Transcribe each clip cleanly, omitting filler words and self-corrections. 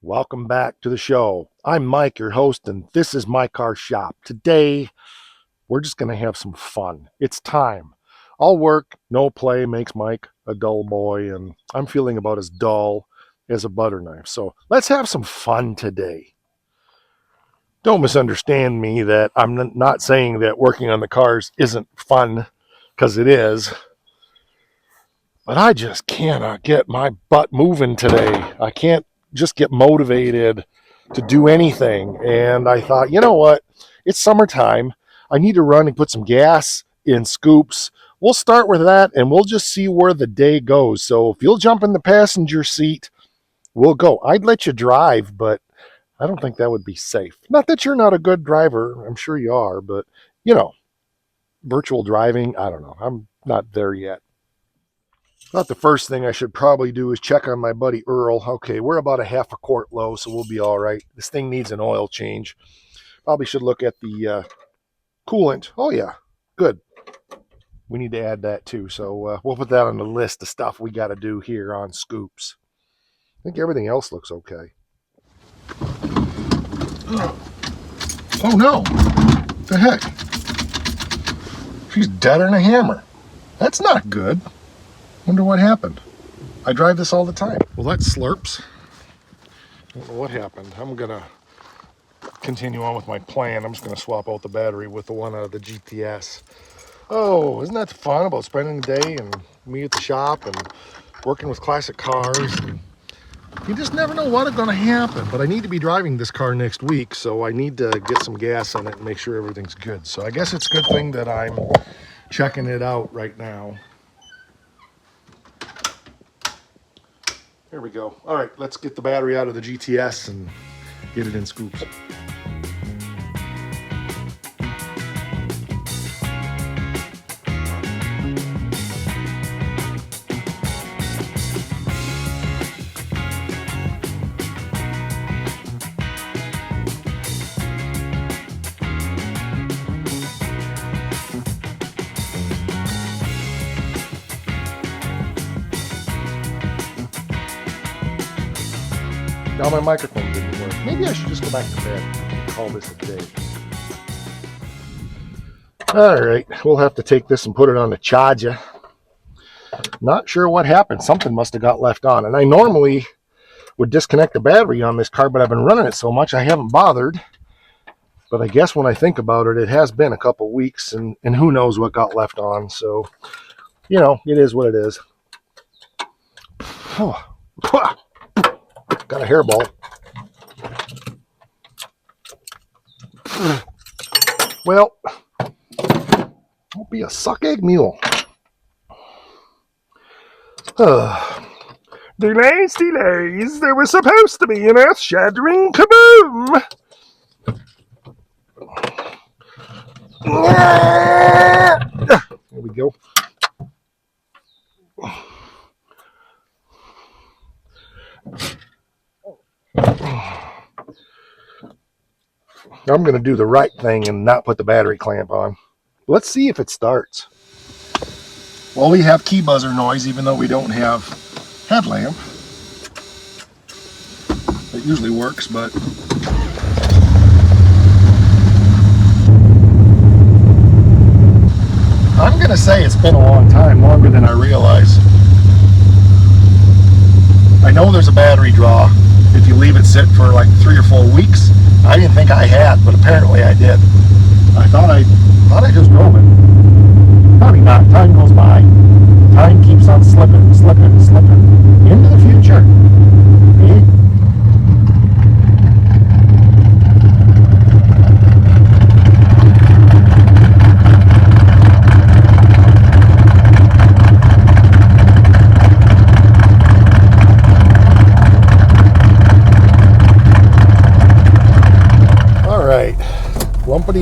Welcome back to the show. I'm Mike, your host, and this is My Car Shop. Today, we're just going to have some fun. It's time. All work, no play makes Mike a dull boy, and I'm feeling about as dull as a butter knife. So let's have some fun today. Don't misunderstand me that I'm not saying that working on the cars isn't fun, because it is. But I just cannot get my butt moving today. I can't just get motivated to do anything. And I thought, you know what? It's summertime. I need to run and put some gas in scoops. We'll start with that and we'll just see where the day goes. So if you'll jump in the passenger seat, we'll go. I'd let you drive, but I don't think that would be safe. Not that you're not a good driver. I'm sure you are, but virtual driving, I don't know. I'm not there yet. Thought the first thing I should probably do is check on my buddy Earl. Okay, we're about a half a quart low, so we'll be all right. This thing needs an oil change. Probably should look at the coolant. Oh, yeah, good. We need to add that too, so we'll put that on the list of stuff we got to do here on Scoops. I think everything else looks okay. Oh, no. What the heck? She's deader than a hammer. That's not good. Wonder what happened. I drive this all the time. Well, that slurps. I don't know what happened. I'm gonna continue on with my plan. I'm just gonna swap out the battery with the one out of the GTS. Oh, isn't that fun about spending the day and me at the shop and working with classic cars? And you just never know what's gonna happen. But I need to be driving this car next week, so I need to get some gas in it and make sure everything's good. So I guess it's a good thing that I'm checking it out right now. There we go. All right, let's get the battery out of the GTS and get it in Scoops. Now my microphone didn't work. Maybe I should just go back to bed and call this a day. All right, we'll have to take this and put it on the charger. Not sure what happened. Something must have got left on. And I normally would disconnect the battery on this car, but I've been running it so much I haven't bothered. But I guess when I think about it, it has been a couple weeks, and who knows what got left on. So, it is what it is. Oh. Got a hairball. Well, don't be a suck egg mule. Delays. There was supposed to be an earth-shattering kaboom. There we go. I'm going to do the right thing and not put the battery clamp on. Let's see if it starts. Well, we have key buzzer noise even though we don't have headlamp. It usually works, but I'm going to say it's been a long time, longer than I realize. I know there's a battery draw if you leave it sit for like 3 or 4 weeks. I didn't think I had, but apparently I did. I thought I just drove it. Probably not. Time goes by. Time keeps on slipping into the future.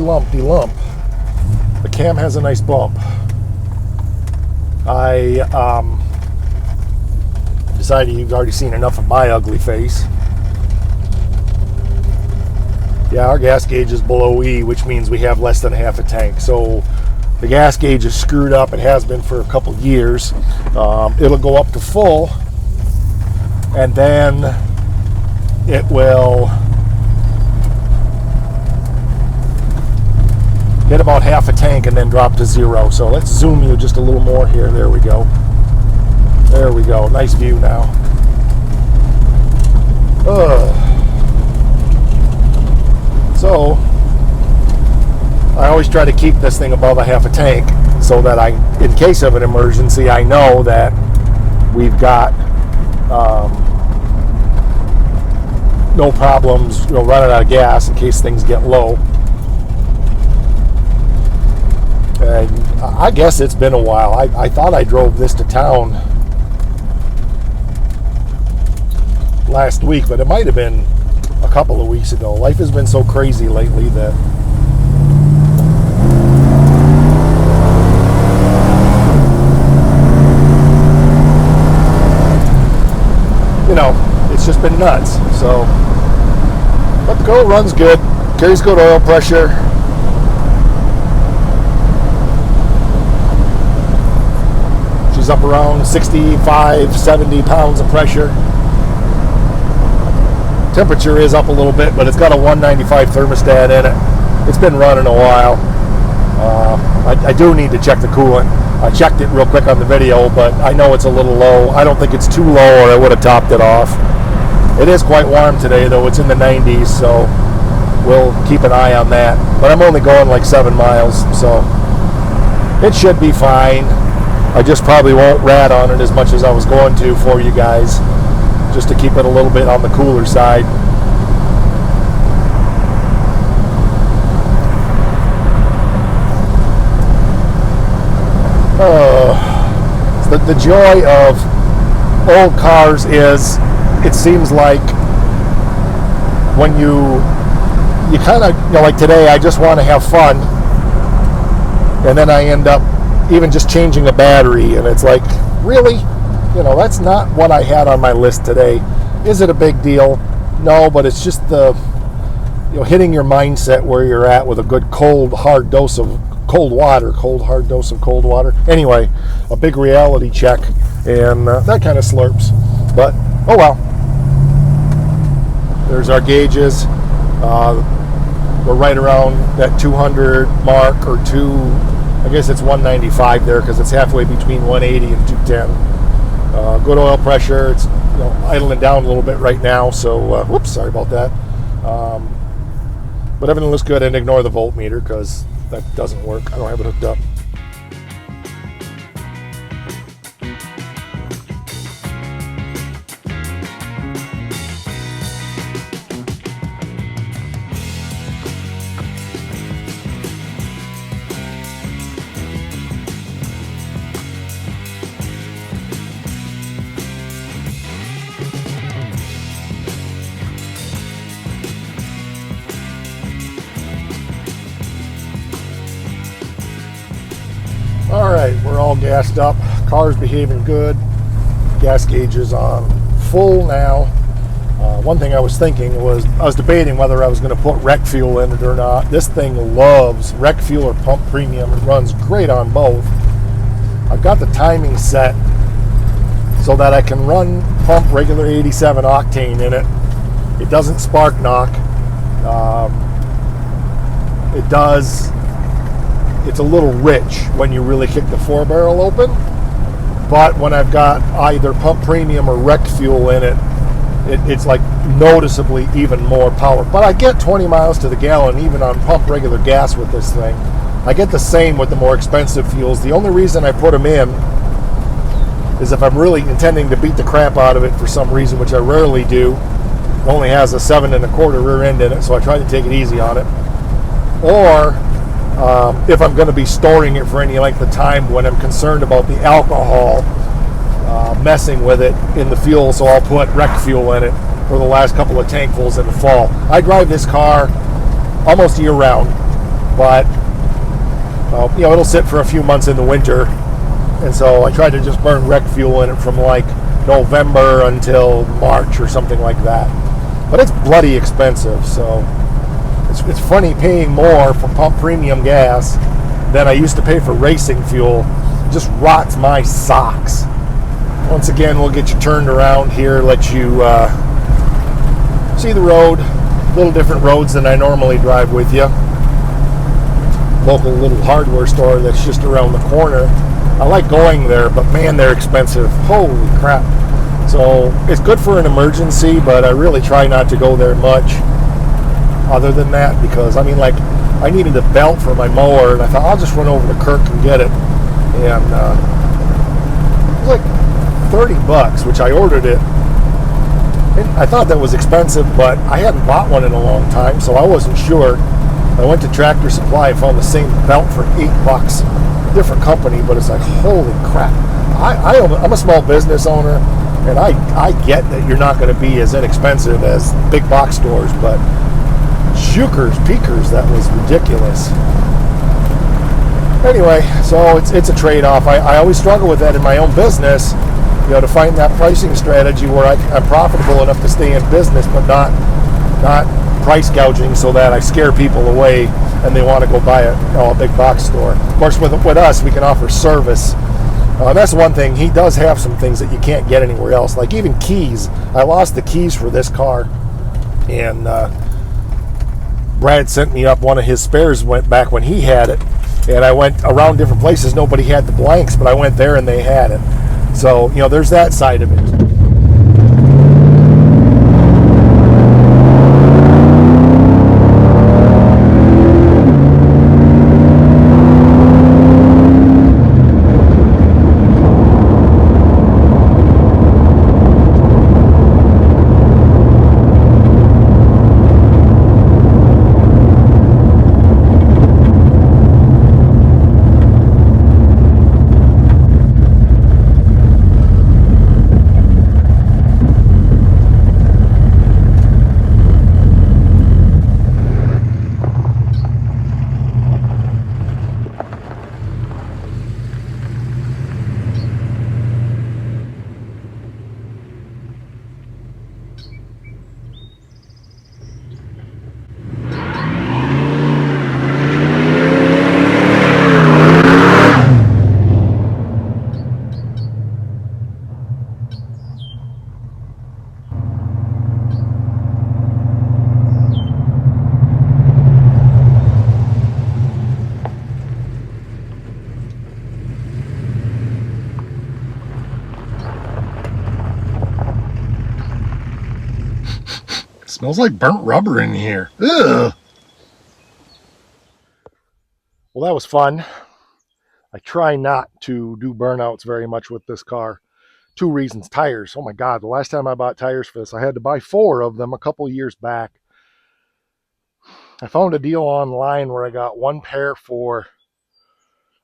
Lumpity lump. The cam has a nice bump. I decided you've already seen enough of my ugly face. Yeah, our gas gauge is below E, which means we have less than half a tank. So the gas gauge is screwed up. It has been for a couple years. It'll go up to full, and then it will hit about half a tank and then drop to zero. So let's zoom you just a little more here. There we go. There we go. Nice view now. So I always try to keep this thing above a half a tank so that in case of an emergency, I know that we've got no problems, running out of gas in case things get low. And I guess it's been a while. I thought I drove this to town last week, but it might have been a couple of weeks ago. Life has been so crazy lately that it's just been nuts. So, but the girl runs good, carries good oil pressure. She's up around 65, 70 pounds of pressure. Temperature is up a little bit, but it's got a 195 thermostat in it. It's been running a while. I do need to check the coolant. I checked it real quick on the video, but I know it's a little low. I don't think it's too low, or I would have topped it off. It is quite warm today, though. It's in the 90s, so we'll keep an eye on that. But I'm only going like 7 miles, so it should be fine. I just probably won't rat on it as much as I was going to for you guys, just to keep it a little bit on the cooler side. The joy of old cars is, it seems like when you kind of, like today, I just want to have fun, and then I end up even just changing a battery, and it's like, really? That's not what I had on my list today. Is it a big deal? No, but it's just the, hitting your mindset where you're at with a good cold, hard dose of cold hard dose of cold water. Anyway, a big reality check, and that kind of slurps. But, oh well. There's our gauges. We're right around that 200 mark, or I guess it's 195 there, because it's halfway between 180 and 210. Good oil pressure. It's idling down a little bit right now, so whoops, sorry about that. But everything looks good, and ignore the voltmeter because that doesn't work. I don't have it hooked up. Alright, we're all gassed up. Car's behaving good. Gas gauge is on full now. One thing I was thinking was, I was debating whether I was going to put rec fuel in it or not. This thing loves rec fuel or pump premium. It runs great on both. I've got the timing set so that I can run pump regular 87 octane in it. It doesn't spark knock. It does. It's a little rich when you really kick the 4-barrel open, but when I've got either pump premium or rec fuel in it, it's like noticeably even more power. But I get 20 miles to the gallon even on pump regular gas with this thing. I get the same with the more expensive fuels. The only reason I put them in is if I'm really intending to beat the crap out of it for some reason, which I rarely do. It only has a 7 1/4 rear end in it, so I try to take it easy on it. Or if I'm going to be storing it for any length of time, when I'm concerned about the alcohol messing with it in the fuel, so I'll put rec fuel in it for the last couple of tankfuls in the fall. I drive this car almost year round, but it'll sit for a few months in the winter, and so I try to just burn rec fuel in it from like November until March or something like that. But it's bloody expensive, so it's funny paying more for pump premium gas than I used to pay for racing fuel. It just rots my socks. Once again, we'll get you turned around here, let you See the road, little different roads than I normally drive with you. Local little hardware store that's just around the corner. I like going there, but man, they're expensive. Holy crap. So it's good for an emergency, but I really try not to go there much other than that, because I mean, like, I needed a belt for my mower, and I thought I'll just run over to Kirk and get it. And it was like 30 bucks, which I ordered it. And I thought that was expensive, but I hadn't bought one in a long time, so I wasn't sure. I went to Tractor Supply and found the same belt for 8 bucks. Different company, but it's like, holy crap. I'm a small business owner, and I get that you're not going to be as inexpensive as big box stores, but shukers, peekers, that was ridiculous. Anyway, so it's a trade-off. I always struggle with that in my own business, to find that pricing strategy where I'm profitable enough to stay in business, but not price gouging so that I scare people away and they want to go buy a big box store. Of course, with us, we can offer service. That's one thing. He does have some things that you can't get anywhere else, like even keys. I lost the keys for this car, and Brad sent me up one of his spares went back when he had it, and I went around different places. Nobody had the blanks, but I went there and they had it. So, there's that side of it. Smells like burnt rubber in here. Ugh. Well, that was fun. I try not to do burnouts very much with this car. 2 reasons. Tires. Oh my God, the last time I bought tires for this, I had to buy 4 of them a couple years back. I found a deal online where I got 1 pair for,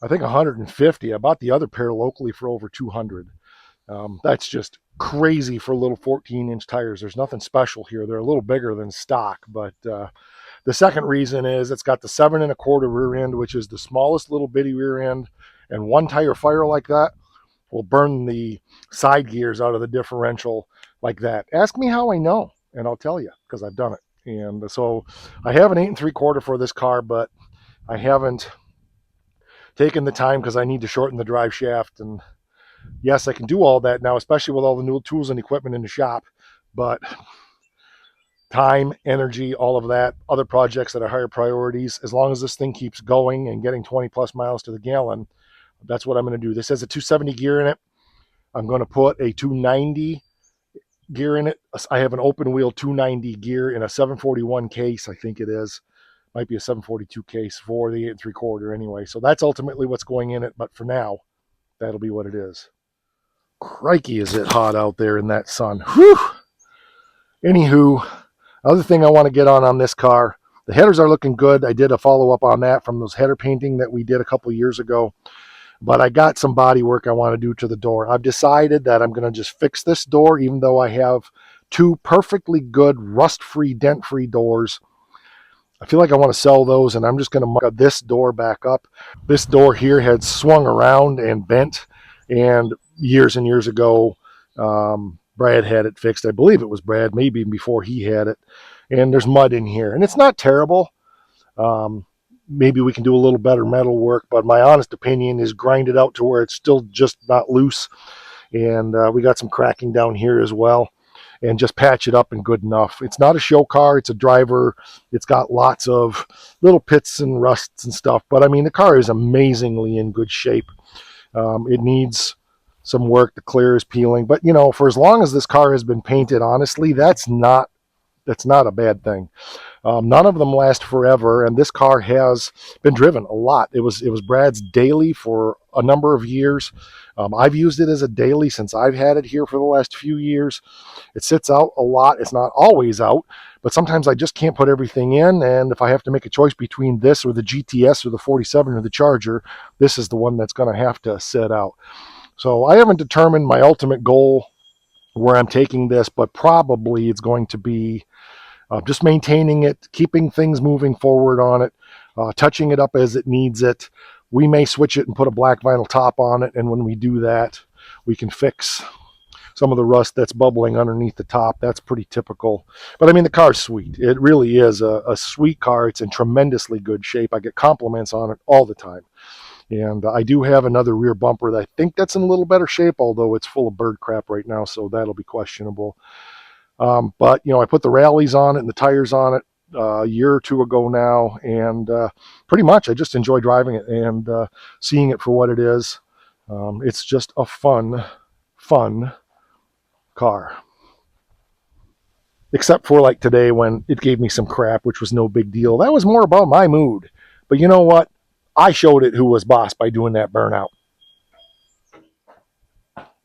I think, 150. I bought the other pair locally for over 200. That's just crazy for little 14-inch tires. There's nothing special here. They're a little bigger than stock, but the second reason is it's got the 7 1/4 rear end, which is the smallest little bitty rear end, and 1 tire fire like that will burn the side gears out of the differential like that. Ask me how I know, and I'll tell you, because I've done it. And so I have an 8 3/4 for this car, but I haven't taken the time because I need to shorten the drive shaft. And yes, I can do all that now, especially with all the new tools and equipment in the shop, but time, energy, all of that, other projects that are higher priorities, as long as this thing keeps going and getting 20 plus miles to the gallon, that's what I'm going to do. This has a 270 gear in it. I'm going to put a 290 gear in it. I have an open wheel 290 gear in a 741 case, I think it is. Might be a 742 case for the 8 3/4 anyway. So that's ultimately what's going in it. But for now, that'll be what it is. Crikey, is it hot out there in that sun. Whew. Anywho, other thing I want to get on this car, the headers are looking good. I did a follow-up on that from those header painting that we did a couple years ago. But I got some body work I want to do to the door. I've decided that I'm going to just fix this door, even though I have 2 perfectly good rust-free, dent-free doors. I feel like I want to sell those, and I'm just going to mark this door back up. This door here had swung around and bent, and years and years ago, Brad had it fixed. I believe it was Brad, maybe before he had it. And there's mud in here, and it's not terrible. Maybe we can do a little better metal work, but my honest opinion is grind it out to where it's still just not loose. And we got some cracking down here as well. and just patch it up and good enough. It's not a show car, it's a driver. It's got lots of little pits and rusts and stuff, but I mean, the car is amazingly in good shape. It needs some work. The clear is peeling, but you know, for as long as this car has been painted, honestly, that's not a bad thing. None of them last forever, and this car has been driven a lot. It was Brad's daily for a number of years. I've used it as a daily since I've had it here for the last few years. It sits out a lot. It's not always out, but sometimes I just can't put everything in, and if I have to make a choice between this or the GTS or the 47 or the Charger, this is the one that's going to have to sit out. So I haven't determined my ultimate goal where I'm taking this, but probably it's going to be just maintaining it, keeping things moving forward on it, touching it up as it needs it. We may switch it and put a black vinyl top on it, and when we do that, we can fix some of the rust that's bubbling underneath the top. That's pretty typical. But I mean, the car's sweet. It really is a sweet car. It's in tremendously good shape. I get compliments on it all the time. And I do have another rear bumper that I think that's in a little better shape, although it's full of bird crap right now, so that'll be questionable. But, you know, I put the rallies on it and the tires on it a year or two ago now, and pretty much I just enjoy driving it and seeing it for what it is. It's just a fun car. Except for like today when it gave me some crap, which was no big deal. That was more about my mood. But you know what? I showed it who was boss by doing that burnout.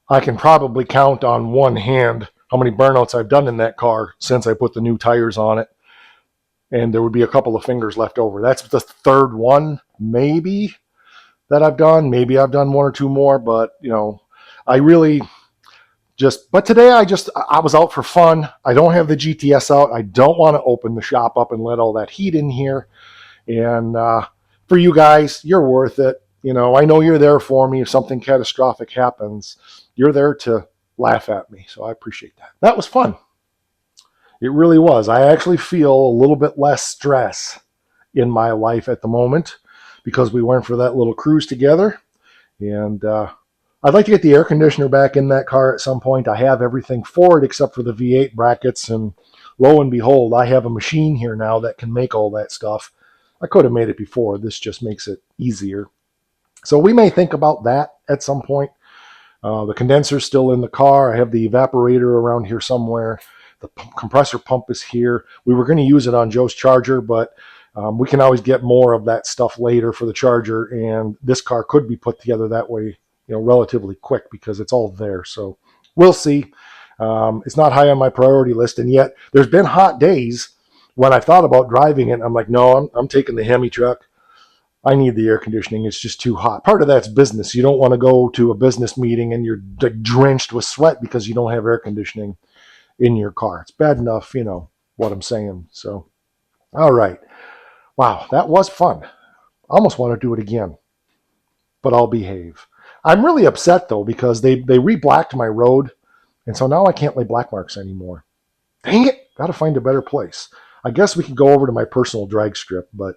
I can probably count on one hand how many burnouts I've done in that car since I put the new tires on it. And there would be a couple of fingers left over. That's the third one, maybe, that I've done. Maybe I've done one or two more, but, you know, I really but today I was out for fun. I don't have the GTS out. I don't want to open the shop up and let all that heat in here. And for you guys, you're worth it. You know, I know you're there for me. If something catastrophic happens, you're there to laugh at me. So I appreciate that. That was fun. It really was. I actually feel a little bit less stress in my life at the moment because we went for that little cruise together. And I'd like to get the air conditioner back in that car at some point. I have everything for it except for the V8 brackets, and lo and behold, I have a machine here now that can make all that stuff. I could have made it before. This just makes it easier. So we may think about that at some point. The condenser's still in the car. I have the evaporator around here somewhere. The compressor pump is here. We were going to use it on Joe's Charger, but we can always get more of that stuff later for the Charger, and this car could be put together that way, you know, relatively quick because it's all there. So we'll see. It's not high on my priority list, and yet there's been hot days when I've thought about driving it. I'm like, no, I'm taking the Hemi truck. I need the air conditioning. It's just too hot. Part of that's business. You don't want to go to a business meeting and you're drenched with sweat because you don't have air conditioning in your car. It's bad enough, you know what I'm saying. So, all right. Wow, that was fun. I almost want to do it again, but I'll behave. I'm really upset though because they re-blacked my road, and so now I can't lay black marks anymore. Dang it! Got to find a better place. I guess we could go over to my personal drag strip, but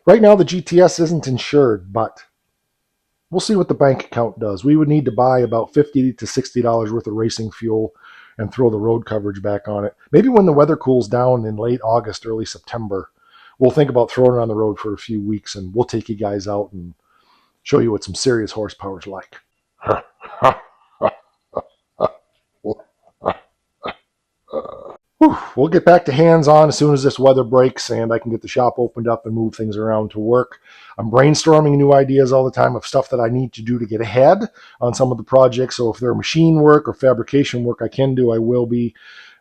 right now the GTS isn't insured, but we'll see what the bank account does. We would need to buy about $50 to $60 worth of racing fuel and throw the road coverage back on it. Maybe when the weather cools down in late August, early September, we'll think about throwing it on the road for a few weeks, and we'll take you guys out and show you what some serious horsepower is like. Whew, we'll get back to hands-on as soon as this weather breaks and I can get the shop opened up and move things around to work. I'm brainstorming new ideas all the time of stuff that I need to do to get ahead on some of the projects. So if they're machine work or fabrication work I can do, I will be.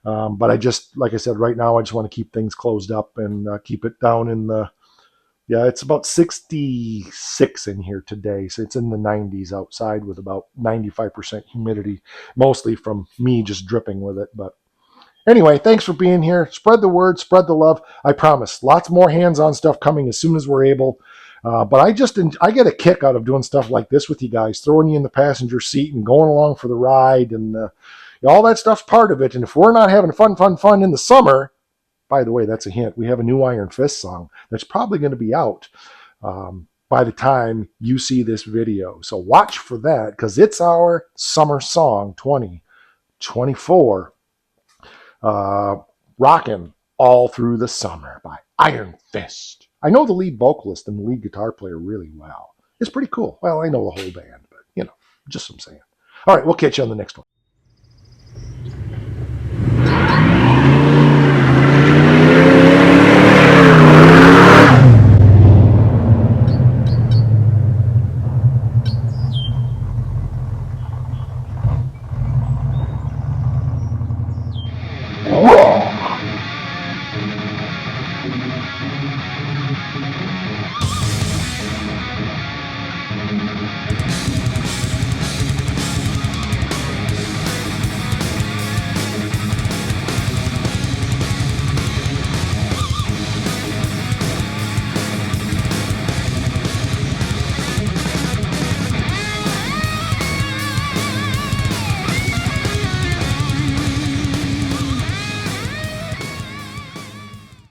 But I just, like I said, right now I just want to keep things closed up and keep it down in the, yeah, it's about 66 in here today. So it's in the 90s outside with about 95% humidity, mostly from me just dripping with it. But anyway, thanks for being here. Spread the word, spread the love. I promise, lots more hands-on stuff coming as soon as we're able. But I get a kick out of doing stuff like this with you guys, throwing you in the passenger seat and going along for the ride, and all that stuff's part of it. And if we're not having fun in the summer, by the way, that's a hint. We have a new Iron Fist song that's probably going to be out by the time you see this video. So watch for that because it's our summer song 2024. Rockin' All Through the Summer by Iron Fist. I know the lead vocalist and the lead guitar player really well. It's pretty cool. Well, I know the whole band, but, just what I'm saying. All right, we'll catch you on the next one.